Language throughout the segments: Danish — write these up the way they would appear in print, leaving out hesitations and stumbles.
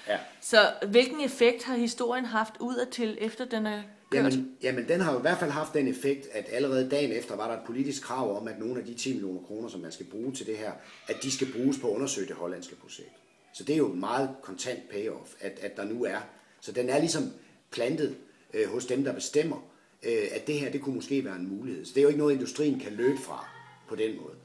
Ja. Så hvilken effekt har historien haft udadtil, efter den er kørt? Jamen, den har jo i hvert fald haft den effekt, at allerede dagen efter var der et politisk krav om, at nogle af de 10 millioner kroner, som man skal bruge til det her, at de skal bruges på at undersøge det hollandske projekt. Så det er jo et meget kontant payoff, at der nu er. Så den er ligesom plantet hos dem, der bestemmer, at det her, det kunne måske være en mulighed. Så det er jo ikke noget, industrien kan løbe fra på den måde.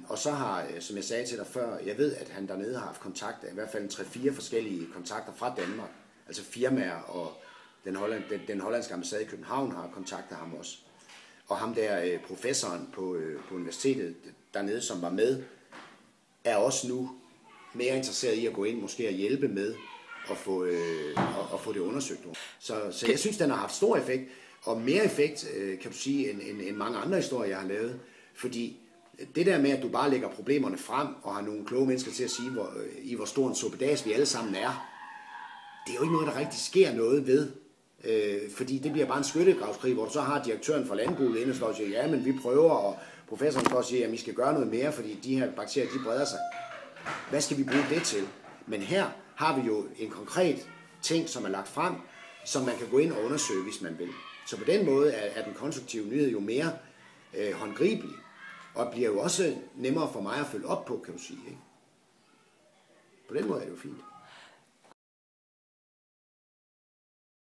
Og så har, som jeg sagde til dig før, jeg ved, at han dernede har haft kontakt, i hvert fald 3-4 forskellige kontakter fra Danmark, altså firmaer, og den hollandske ambassade i København har kontaktet ham også. Og ham der, professoren på universitetet dernede, som var med, er også nu mere interesseret i at gå ind, måske at hjælpe med at få det undersøgt. Så jeg synes, den har haft stor effekt, og mere effekt, kan du sige, end mange andre historier, jeg har lavet. Fordi det der med, at du bare lægger problemerne frem, og har nogle kloge mennesker til at sige, hvor stor en suppedas vi alle sammen er, det er jo ikke noget, der rigtig sker noget ved. Fordi det bliver bare en skyttegravskrig, hvor du så har direktøren for landbruget inde og står og siger, ja, men vi prøver, og professoren står og siger, at vi skal gøre noget mere, fordi de her bakterier, de breder sig. Hvad skal vi bruge det til? Men her har vi jo en konkret ting, som er lagt frem, som man kan gå ind og undersøge, hvis man vil. Så på den måde er den konstruktive nyhed jo mere håndgribelig, og bliver jo også nemmere for mig at følge op på, kan du sige. Ikke? På den måde er det jo fint.